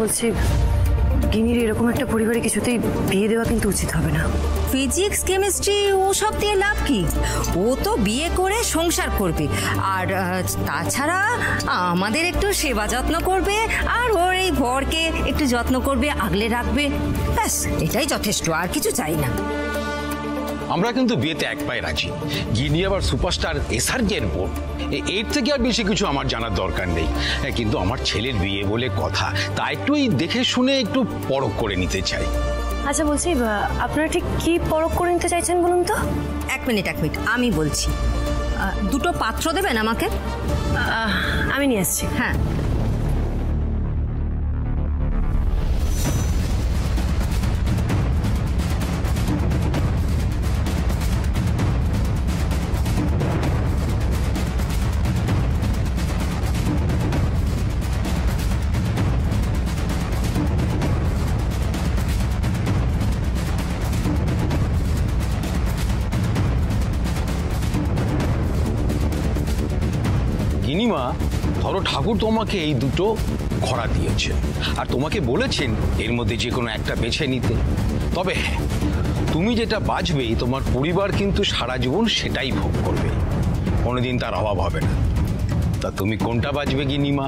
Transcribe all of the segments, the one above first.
বলছি গিনির এরকম একটা পরিবারে কিছুতেই বিয়ে দেওয়া কিন্তু উচিত হবে না। ফিজিক্স কেমিস্ট্রি ওসব দিয়ে লাভ কি? ও তো বিয়ে করে সংসার করবে, আর তাছাড়া আমাদের একটু সেবা যত্ন করবে, আর ওর এই বরকে একটু যত্ন করবে, আগলে রাখবে, ব্যাস এটাই যথেষ্ট, আর কিছু চাই না। আমরা কিন্তু বিয়েতে এক পায়ে রাজি। গিনি আবার সুপারস্টার এসআরকের বোন, এর থেকে আর বেশি কিছু আমার জানার দরকার নেই। কিন্তু আমার ছেলের বিয়ে বলে কথা, তা একটু দেখে শুনে একটু পরখ করে নিতে চাই। আচ্ছা বলছি, আপনারা ঠিক কি পরখ করে নিতে চাইছেন বলুন তো? এক মিনিট আমি বলছি। দুটো পাত্র দেবেন আমাকে? আমি নিয়ে আসছি। হ্যাঁ। গিনিমা, ধরো ঠাকুর তোমাকে এই দুটো ঘোড়া দিয়েছেন, আর তোমাকে বলেছেন এর মধ্যে যে কোনো একটা বেছে নিতে। তবে হ্যাঁ, তুমি যেটা বাঁচবে তোমার পরিবার কিন্তু সারা জীবন সেটাই ভোগ করবে, কোনোদিন তার অভাব হবে না। তা তুমি কোনটা বাঁচবে গিনিমা?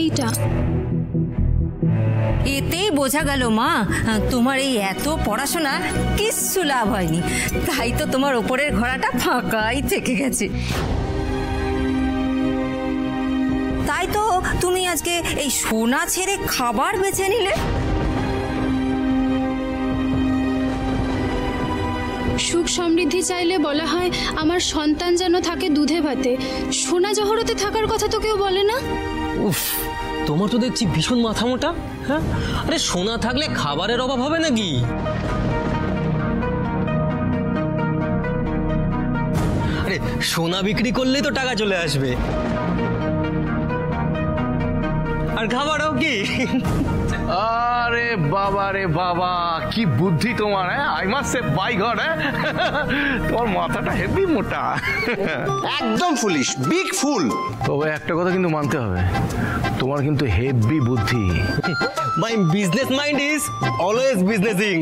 এইটা। এতেই বোঝা গেল মা, তোমার এই এত পড়াশোনা কিচ্ছু লাভ হয়নি, তাই তো তোমার ওপরের ঘোড়াটা ফাঁকাই থেকে গেছে। তাই তো তুমি আজকে এই সোনা ছেড়ে খাবার বেছে নিলে। সুখ সমৃদ্ধি চাইলে বলা হয় আমার সন্তান যেন থাকে দুধে ভাতে, সোনা জহরতে থাকার কথা তো কেউ বলে না। উফ, তোমার তো দেখছি ভীষণ মাথা মোটা। হ্যাঁ, আরে সোনা থাকলে খাবারের অভাব হবে নাকি? আরে সোনা বিক্রি করলেই তো টাকা চলে আসবে, আর খাবারও কি। আরে বাবা রে বাবা, কি বুদ্ধি তোমার! হ্যাঁ, I must say by God. হ্যাঁ, তোমার মাথাটা হেভি মোটা। একদম ফুলিশ, বিগ ফুল। তবে একটা কথা কিন্তু মানতে হবে, তোমার কিন্তু হেভি বুদ্ধি। My business mind is always businessing.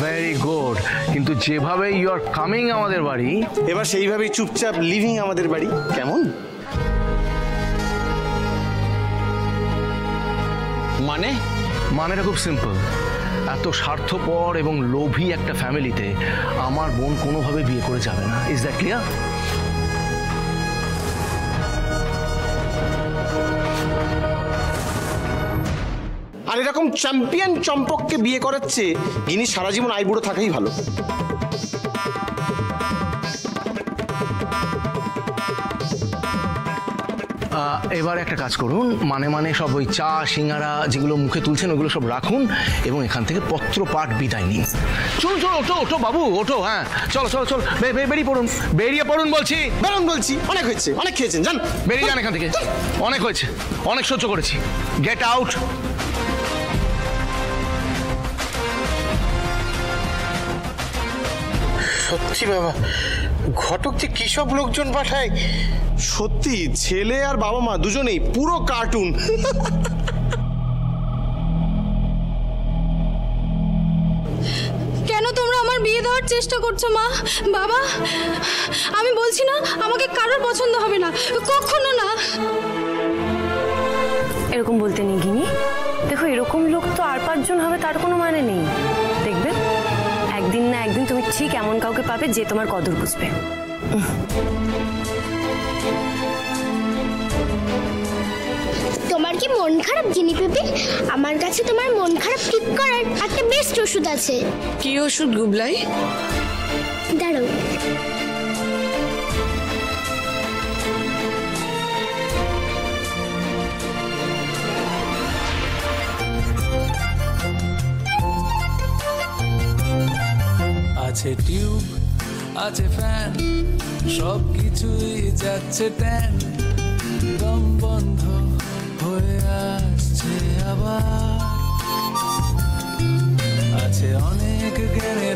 Very good. কিন্তু যেভাবে ইউ আর কামিং আমাদের বাড়ি, এবার সেইভাবেই চুপচাপ লিভিং আমাদের বাড়ি, কেমন? মানেটা খুব সিম্পল। এত স্বার্থপর এবং লোভী একটা ফ্যামিলিতে আমার বোন কোনোভাবে বিয়ে করে যাবে না। Is that clear? আর এরকম চ্যাম্পিয়ন চম্পককে বিয়ে করাচ্ছে, গিনি সারা জীবন আইবুড়ো থাকাই ভালো। এবার একটা কাজ করুন, মানে সব ওই চা সিঙ্গারা যেগুলো মুখে তুলছেন ওগুলো সব রাখুন এবং এখান থেকে পত্র পাঠ বিদায় নিন। চলো চলো, ওঠো ওঠো বাবু, ওঠো। হ্যাঁ, চলো চলো চলো, বেরিয়ে পড়ুন বলছি। অনেক হয়েছে, অনেক খেয়েছেন, যান, বেরিয়ে যান এখান থেকে। অনেক হয়েছে, অনেক সহ্য করেছি, গেট আউট। সত্যি বাবা, ঘটক যে কি সব লোকজন পাঠায়! সত্যি, ছেলে আর বাবা মা দুজনেই পুরো কার্টুন। কেন তোমরা আমার বিয়ে দেওয়ার চেষ্টা করছো মা? বাবা, আমি বলছি না আমাকে কারোর পছন্দ হবে না, কখনো না। এরকম বলতে নেই গিনি, দেখো এরকম লোক তো আর 5 জন হবে তার কোনো মানে নেই। দেখবে একদিন না একদিন তুমি ঠিক এমন কাউকে পাবে যে তোমার কদর বুঝবে। তোমার কি মন খারাপ গিনি পিপি? আমার কাছে তোমার মন খারাপ ঠিক করার একটা বেস্ট ওষুধ আছে। কি ওষুধ গুবলাই? দাঁড়াও। আছে টিউব, আছে ফ্যান, সব কিছুই যাচ্ছে ট্যান, দম বন্ধ হয়ে আসছে আবার। আছে অনেক জ্ঞানে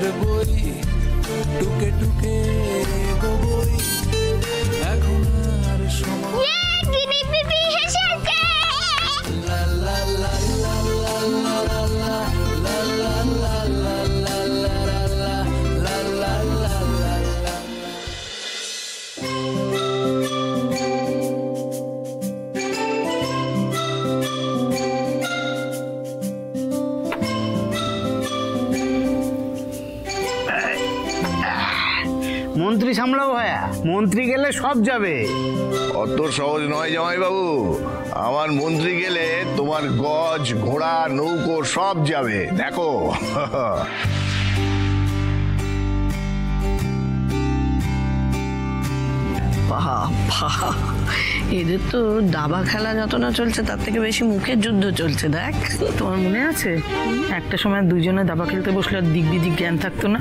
টুকে টুকে এগোবই, এখন আর সময় লা লা লা লা লা লা লা লা লা লা লা লা লা লা লা লা। মন্ত্রী সামলাও ভাইয়া, মন্ত্রী গেলে সব যাবে। অত সহজ নয় জামাই বাবু, আমার মন্ত্রী গেলে তোমার গজ ঘোড়া নৌকো সব যাবে, দেখো। এদের তো দাবা খেলা যত না চলছে তার থেকে বেশি মুখের যুদ্ধ চলছে। দেখ, তোমার মনে আছে একটা সময় দুজনে দাবা খেলতে বসলে আর দিক বিদিক জ্ঞান থাকতো না?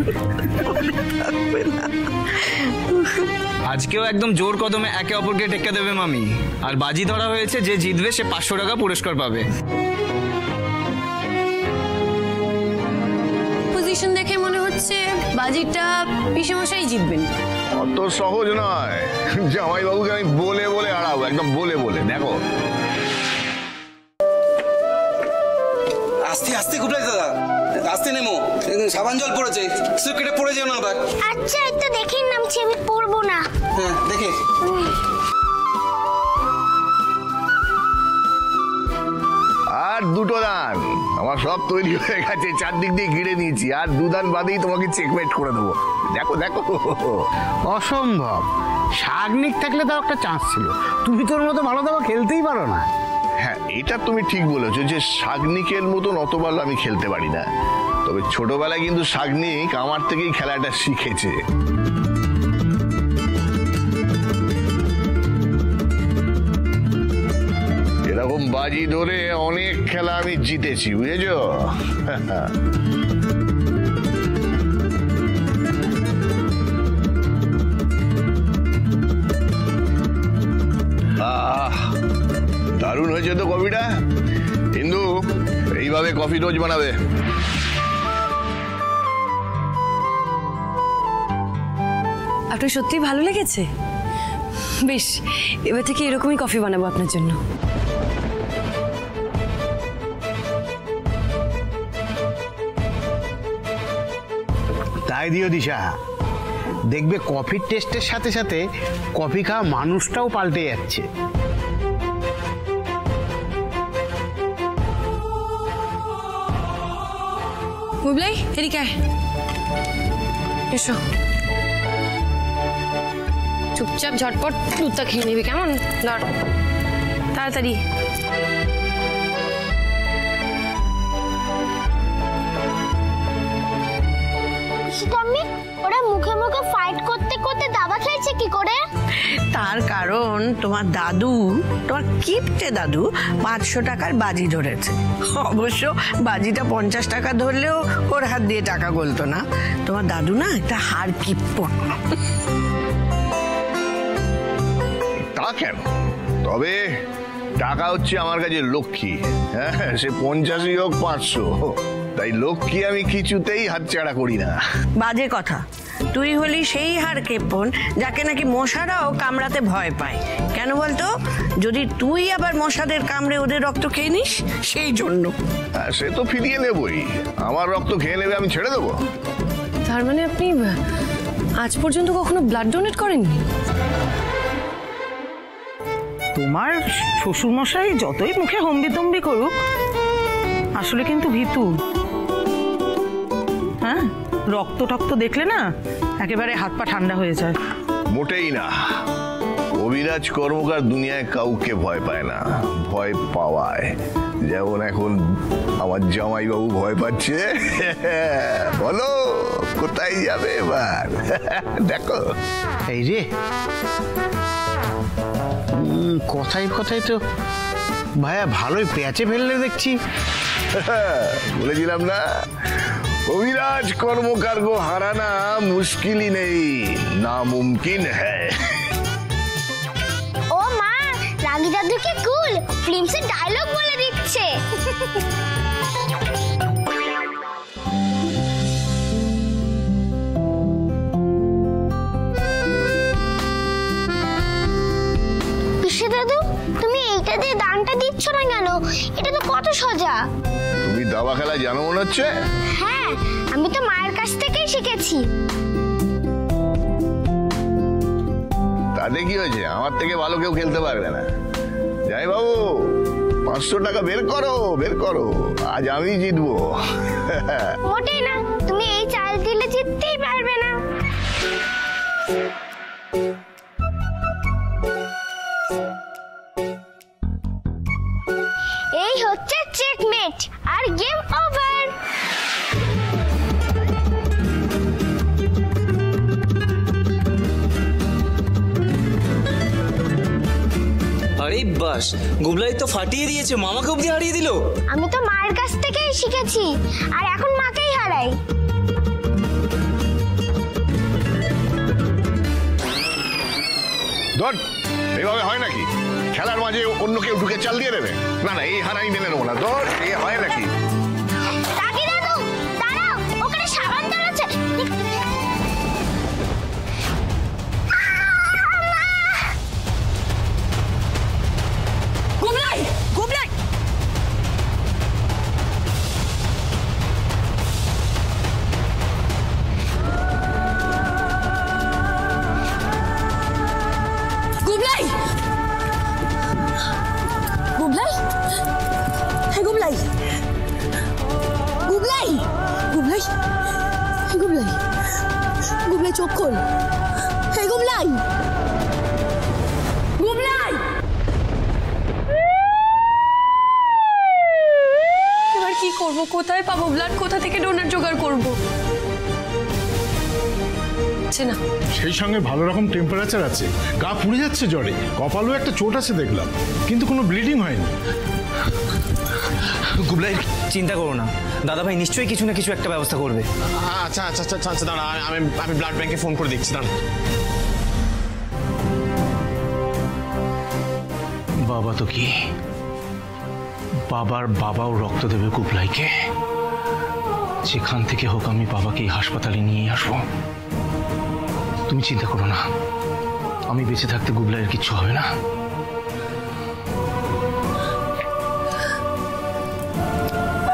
থাকবে না। আজকেও একদম জোর কদমে একে অপরকে টেক্কা দেবে মামি, আর বাজি ধরা হয়েছে, যে জিতবে সে 500 টাকা পুরস্কার পাবে। পজিশন দেখে মনে হচ্ছে বাজিটা পিসেমশাই জিতবেন। অত সহজ নয়, জামাই বাবুকে আমি বলে বলে আড়াবো, একদম বলে বলে, দেখো। আস্তে আস্তে কুপলাই দাদা, আস্তে নেমো, সাবান জল পড়েছে, কেটে পড়ে যেও না আবার। আচ্ছা, একটু দেখেই নামছি, আমি পড়বো না। হ্যাঁ, দেখে। আর দুটো দান আমার সব তৈরি হয়ে গেছে, চারদিক দিয়ে ঘিরে নিয়েছি, আর 2 দান বাদেই তোমাকে চেকমেট করে দেবো, দেখো দেখো। অসম্ভব, শাগনিক থাকলে তাও একটা চান্স ছিল, তুমি তোর মতো ভালো দাবা খেলতেই পারো না। হ্যাঁ, এটা তুমি ঠিক বলেছো যে শাগনিকের মতন অত ভালো আমি খেলতে পারি না, তবে ছোটবেলায় কিন্তু শাগনিক আমার থেকেই খেলাটা শিখেছে। এরকম বাজি ধরে অনেক খেলা আমি জিতেছি, বুঝেছো? দারুণ হয়েছে তো কফিটা, কিন্তু এইভাবে কফি রোজ বানাবে। আপনার সত্যি ভালো লেগেছে? বেশ, এবার থেকে এরকমই কফি বানাবো আপনার জন্য। তাই দিও দিশা, দেখবে কফির টেস্টের সাথে সাথে কফি খাওয়া মানুষটাও পাল্টে যাচ্ছে। বুবলাই, এদিকে আয়, এসো। চুপচাপ ঝটপট দুধটা খেয়ে নিবি, কেমন? ধর তাড়াতাড়ি। ওরা মুখে মুখে ফাইট করতে করতে দাবা খেলছে কি করে? তার কারণ তোমার দাদু, তোমার কিপটে দাদু 500 টাকার বাজি ধরেছে। অবশ্য বাজিটা 50 টাকা ধরলেও ওর হাত দিয়ে টাকা গলতো না। তোমার দাদু না একটা হার কিপ্পট। তা কেন? তবে টাকা হচ্ছে আমার কাছে লক্ষ্মী, হ্যাঁ, সে 50ই হোক 500, তাই লক্ষ্মী আমি কিছুতেই হাতছাড়া করি না। বাজে কথা, তুই হলি সেই হার কেপন যাকে নাকি মশারাও কামড়াতে ভয় পায়। কেন বলতো? যদি তুই আবার মশাদের কামড়ে ওদের রক্ত খেয়ে নিস, সেই জন্য। সে তো ফিরিয়ে নেবই, আমার রক্ত খেয়ে নেবে, আমি ছেড়ে দেবো? তার মানে আপনি আজ পর্যন্ত কখনো ব্লাড ডোনেট করেননি? তোমার শ্বশুরমশাই যতই মুখে হম্বিতম্বি করুক, আসলে কিন্তু ভীতু। হ্যাঁ, রক্ত টক্ত দেখলে না একেবারে হাত পা ঠান্ডা হয়ে যায়। মোটেই না, অভিরাজ কর্মকার দুনিয়ায় কাউকে ভয় পায় না, ভয় পাওয়ায়। যেমন এখন আমার জামাইবাবু ভয় পাচ্ছে। বলো কোথায় যাবে এবার? দেখো এই রে, কথায় কথায় তো ভাইয়া ভালোই পেঁচে ফেললে দেখছি। বলেছিলাম না, অভিরাজ কর্মকার को हराना मुश्किल ही नहीं नामुमकिन है। ও মা, রাগী দাদুকে কুল ফিল্মসের ডায়লগ বলে দিচ্ছে। দাবা খেলা জানো মনে হচ্ছে? হ্যাঁ, আমি তো মায়ের কাছ থেকেই শিখেছি। তাতে কি হয়েছে? আমার থেকে ভালো কেউ খেলতে পারবে না। যাই বাবু, 500 টাকা বের করো, বের করো, আজ আমি জিতবো। মোটেই না, তুমি এই চাল দিলে জিততেই পারবে না। এই হচ্ছে চেকমেট, আর গেম ওভার। আরে বাস, গুবলাই তো ফাটিয়ে দিয়েছে, মামাকে অব্দি হারিয়ে দিল। আমি তো মায়ের কাছ থেকেই শিখেছি, আর এখন মাকেই হারাই। ধর, এইভাবে হয় নাকি? খেলার মাঝে অন্য কেউ ঢুকে চাল দিয়ে দেবে? না না, এই হার আমি মেনে নেবো না। ধর, এই হয় নাকি? কাকি দাদু, দাঁড়াও, ওখানে সাবান ধরেছে। গুবলাই, গুবলাই, গুবলাই, গুবলাই, হে গুবলাই, গুবলাই, গুবলাই, গুবলাই, গুবলাই, চোখ খোল। হে গুবলাই, গুবলাই। এবার কি করব? কোথায় পাবো ব্লাড? কোথা থেকে ডোনার জোগাড় করবো? না, সেই সঙ্গে ভালো রকম টেম্পারেচার আছে, গা পুড়ে যাচ্ছে জ্বরে, কপালেও একটা চোট আছে দেখলাম, কিন্তু কোনো ব্লিডিং হয়নি। গুবলাই, চিন্তা করো না, দাদা ভাই নিশ্চয়ই কিছু না কিছু একটা ব্যবস্থা করবে। আচ্ছা আচ্ছা আচ্ছা আচ্ছা, দাঁড়া, আমি ব্লাড ব্যাংকে ফোন করে দেখছি। দাঁড়া। বাবা তো কি, বাবার বাবাও রক্ত দেবে গুবলাইকে। যেখান থেকে হোক আমি বাবাকে এই হাসপাতালে নিয়ে আসবো। তুমি চিন্তা করো না, আমি বেঁচে থাকতে গুবলাইয়ের কিচ্ছু হবে না।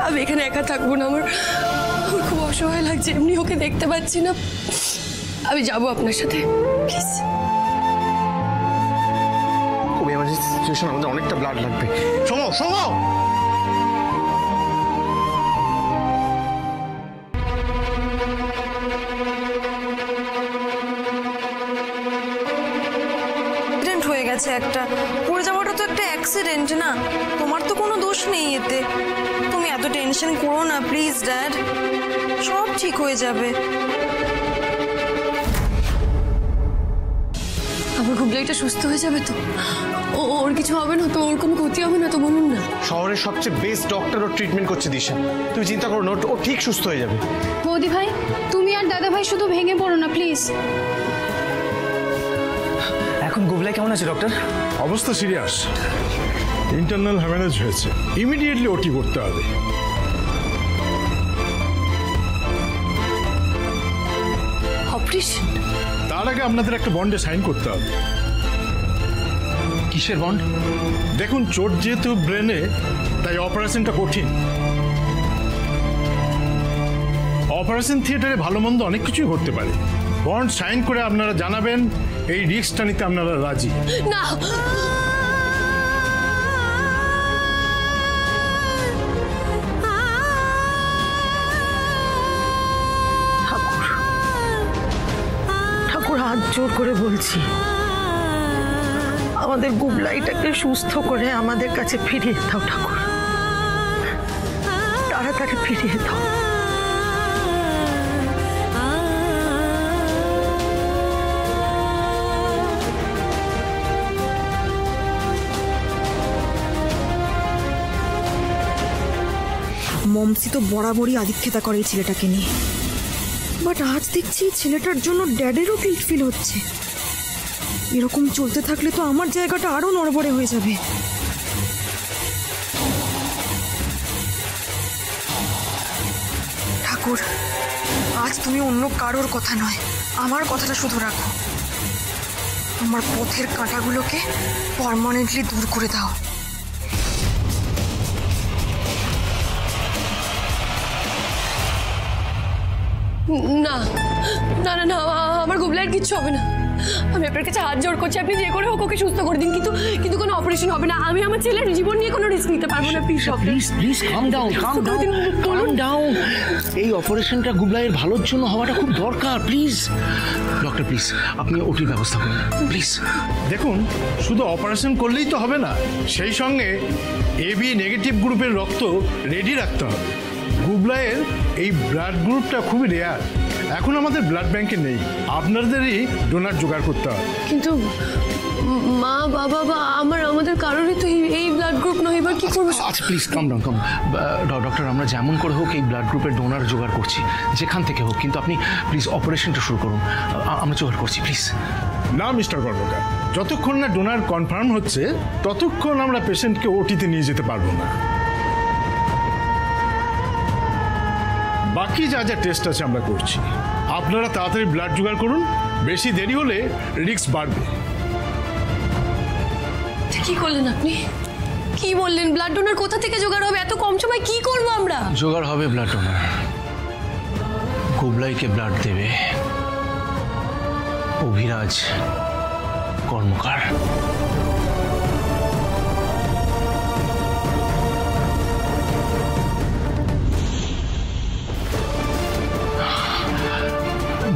আমি এখানে একা থাকবো না, আমার খুব অসহায় লাগছে, এমনি ওকে দেখতে পাচ্ছি না। আমি যাবো আপনার সাথে, প্লিজ। খুব এমার্জেন্সি সিচুয়েশন, আমাদের অনেকটা ব্লাড লাগবে। শোনো শোনো, হয়ে গেছে একটা, পড়ে যাওয়াটা তো একটা অ্যাক্সিডেন্ট না, তোমার তো কোনো দোষ নেই এতে। তুমি এত টেনশন করো না প্লিজ ড্যাড, সব ঠিক হয়ে যাবে। আমার গুবলাইটা সুস্থ হয়ে যাবে তো? ওর কিছু হবে না তো? ওর কোনো ক্ষতি হবে না তো? বলুন না। শহরের সবচেয়ে বেস্ট ডক্টর ও ট্রিটমেন্ট করছে দিশা, তুমি চিন্তা করো না, ও ঠিক সুস্থ হয়ে যাবে। বৌদি ভাই, তুমি আর দাদা ভাই শুধু ভেঙে পড়ো না প্লিজ। এখন গুবলাই কেমন আছে ডক্টর? অবস্থা সিরিয়াস, ইন্টারনাল হ্যামারেজ হয়েছে, ইমিডিয়েটলি ওটি করতে হবে। অপারেশন? তার আগে আপনাদের একটা বন্ডে সাইন করতে হবে। কিসের বন্ড? দেখুন, চোট যেহেতু ব্রেনে, তাই অপারেশনটা কঠিন। অপারেশন থিয়েটারে ভালো মন্দ অনেক কিছুই ঘটতে পারে। বন্ড সাইন করে আপনারা জানাবেন এই রিস্কটা নিতে আপনারা রাজি। না, ঠাকুর হাত জোর করে বলছি, আমাদের গুবলাইটাকে সুস্থ করে আমাদের কাছে ফিরিয়ে দাও ঠাকুর, তাড়াতাড়ি ফিরিয়ে দাও। মমসি তো বরাবরই আদিক্ষেতা করে এই ছেলেটাকে নিয়ে, বাট আজ দেখছি ছেলেটার জন্য ড্যাডেরও গিল্ট ফিল হচ্ছে। এরকম চলতে থাকলে তো আমার জায়গাটা আরো নড়বড়ে হয়ে যাবে। ঠাকুর, আজ তুমি অন্য কারোর কথা নয়, আমার কথাটা শুধু রাখো। আমার পথের কাঁটাগুলোকে পার্মানেন্টলি দূর করে দাও। না না না না আমার গুবলাইয়ের কিচ্ছু হবে না। আমি আপনার কাছে হাত জোড় করছি, আপনি যে করে হোক ওকে সুস্থ করে দিন, কিন্তু কোনো অপারেশন হবে না। আমি আমার ছেলের জীবন নিয়ে কোনো রিস্ক নিতে পারবো না। Please calm down. এই অপারেশনটা গুবলাইয়ের ভালোর জন্য হওয়াটা খুব দরকার। প্লিজ ডক্টর, প্লিজ আপনি ওটির ব্যবস্থা করুন প্লিজ। দেখুন, শুধু অপারেশন করলেই তো হবে না, সেই সঙ্গে এবি নেগেটিভ গ্রুপের রক্ত রেডি রাখতে হবে। গুবলাইয়ের এই ব্লাড গ্রুপটা খুবই রেয়ার, এখন আমাদের ব্লাড ব্যাংকে নেই, আপনাদেরই ডোনার জোগাড় করতে হবে। কিন্তু মা বাবা বা আমাদের কারোরই তো এই ব্লাড গ্রুপ নয়, এবার কি করবো? আচ্ছা প্লিজ কাম ডাউন। ডক্টর, আমরা যেমন করে হোক এই ব্লাড গ্রুপের ডোনার জোগাড় করছি, যেখান থেকে হোক, কিন্তু আপনি প্লিজ অপারেশনটা শুরু করুন, আমরা জোগাড় করছি প্লিজ। না মিস্টার কর্মকার, যতক্ষণ না ডোনার কনফার্ম হচ্ছে ততক্ষণ আমরা পেশেন্টকে ওটিতে নিয়ে যেতে পারবো না। বাকি যা যা টেস্ট আছে আমরা করছি, আপনারা তাড়াতাড়ি ব্লাড জোগাড় করুন, বেশি দেরি হলে রিস্ক বাড়বে। কি করলেন আপনি? কি বললেন? ব্লাড ডোনার কোথা থেকে জোগাড় হবে? এত কম সময় কি করবো আমরা? জোগাড় হবে ব্লাড ডোনার, গুবলাইকে ব্লাড দেবে অভিরাজ কর্মকার।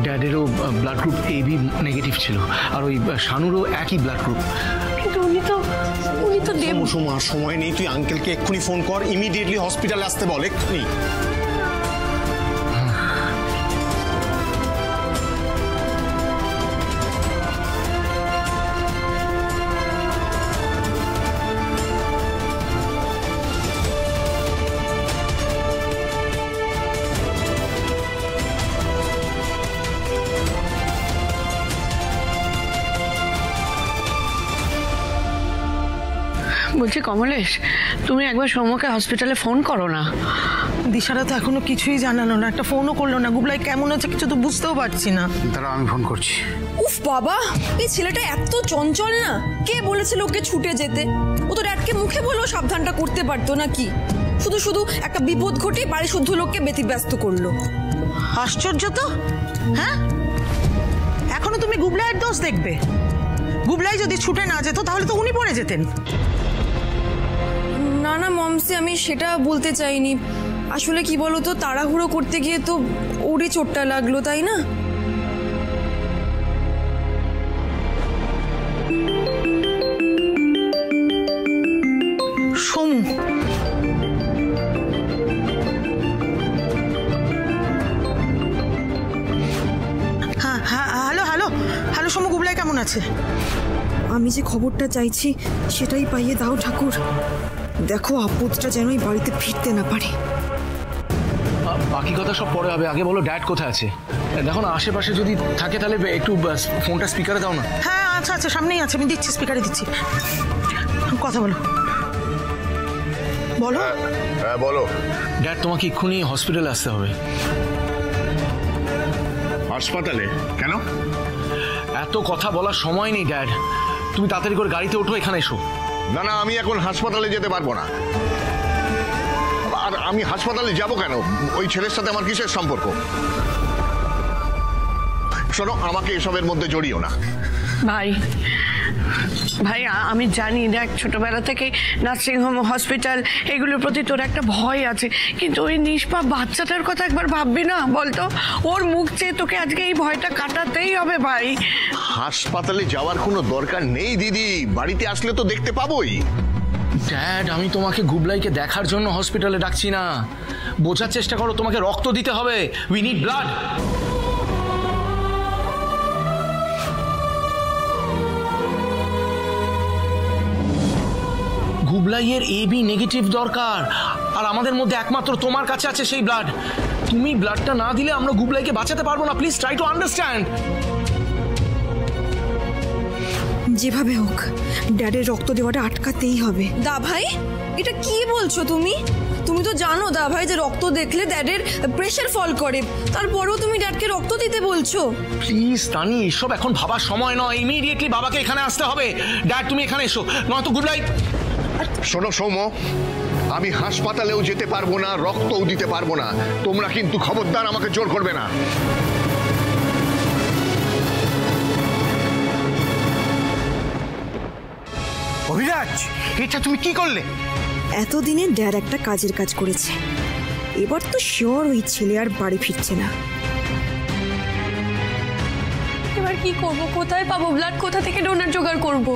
ড্যাডেরও ব্লাড গ্রুপ এবি নেগেটিভ ছিল, আর ওই শানুরও একই ব্লাড গ্রুপ। কিন্তু উনি তো দেব। আর সময় নেই, তুই আঙ্কেলকে এক্ষুনি ফোন কর, ইমিডিয়েটলি হসপিটালে আসতে বল এক্ষুনি। বলছি কমলেশ, তুমি একবার সৌম্যকে হসপিটালে ফোন করো না। দিশারা তো এখনো কিছুই জানালো না, একটা ফোনও করলো না। গুবলাই কেমন আছে কিছু তো বুঝতেও পারছি না। দাঁড়াও, আমি ফোন করছি। উফ বাবা, এই ছেলেটা এত চঞ্চল না। কে বলেছিল ওকে ছুটে যেতে? ও তো ড্যাডকে মুখে বলেও সাবধানটা করতে পারতো নাকি? শুধু শুধু একটা বিপদ ঘটে বাড়ি শুদ্ধ লোককে ব্যতিব্যস্ত করলো। আশ্চর্য তো। হ্যাঁ, এখনো তুমি গুবলাইয়ের দোষ দেখবে? গুবলাই যদি ছুটে না যেত তাহলে তো উনি পড়ে যেতেন। না না মমসি, আমি সেটা বলতে চাইনি। আসলে কি বলতো, তাড়াহুড়ো করতে গিয়ে তো ওরই চোটটা লাগলো, তাই না? সোমু, হ্যাঁ হ্যাঁ, হ্যালো হ্যালো হ্যালো সোমু, গুবলাই কেমন আছে? আমি যে খবরটা চাইছি সেটাই পাইয়ে দাও ঠাকুর। দেখো আপদটা যেন এই বাড়িতে ফিরতে না পারে। বাকি কথা সব পরে হবে, আগে বলো ড্যাড কোথায় আছে? দেখো না, আশেপাশে যদি থাকে তাহলে একটু ফোনটা স্পিকারে দাও না। হ্যাঁ আচ্ছা আচ্ছা, সামনেই আছে, আমি দিচ্ছি, স্পিকারে দিচ্ছি। কথা বলো বলো। হ্যাঁ বলো। ড্যাড, তোমাকে এক্ষুনি হসপিটালে আসতে হবে। হাসপাতালে? কেন? এত কথা বলার সময় নেই ড্যাড, তুমি তাড়াতাড়ি করে গাড়িতে ওঠো, এখানে এসো। না না, আমি এখন হাসপাতালে যেতে পারবো না। আর আমি হাসপাতালে যাব কেন? ওই ছেলের সাথে আমার কিসের সম্পর্ক? শোনো, আমাকে এসবের মধ্যে জড়িও না। ভাই ভাই, আমি জানি দেখ, ছোটবেলা থেকে নার্সিংহোম, হসপিটাল এগুলোর প্রতি তোর একটা ভয় আছে, কিন্তু ওই নিষ্পাপ বাচ্চাটার কথা একবার ভাববি না? বলতো, ওর মুখ চেয়ে তোকে আজকে এই ভয়টা কাটাতেই হবে ভাই। হাসপাতালে যাওয়ার কোনো দরকার নেই দিদি, বাড়িতে আসলে তো দেখতে পাবোই। ড্যাড, আমি তোমাকে গুবলাইকে দেখার জন্য হসপিটালে ডাকছি না। বোঝার চেষ্টা করো, তোমাকে রক্ত দিতে হবে। We need blood. গুবলাইয়ের এবি নেগেটিভ দরকার, আর আমাদের মধ্যে একমাত্র তোমার কাছে আছে সেই ব্লাড। তুমি ব্লাডটা না দিলে আমরা গুবলাইকে বাঁচাতে পারবো না। Please try to understand. যেভাবে হোক ড্যাডের রক্ত দেওয়াটা আটকাতেই হবে। দা ভাই, এটা কি বলছো তুমি? তুমি তো জানো দা ভাই যে রক্ত দেখলে ড্যাডের প্রেশার ফল করে, তারপরেও তুমি ড্যাডকে রক্ত দিতে বলছো? প্লিজ তানি, এসব এখন ভাবার সময় নয়। ইমিডিয়েটলি বাবাকে এখানে আসতে হবে। ড্যাড, তুমি এখানে এসো, নয়তো গুবলাই। শোনো সৌম্য, আমি হাসপাতালেও যেতে পারবো না, রক্তও দিতে পারবো না। তোমরা কিন্তু খবরদার আমাকে জোর করবে না। অভিরাজ, এটা তুমি কি করলে? এতদিনে ড্যাড একটা কাজের কাজ করেছে, এবার তো শিওর ওই ছেলে আর বাড়ি ফিরছে না। এবার কি করব? কোথায় পাবো ব্লাড? কোথা থেকে ডোনার জোগাড় করব?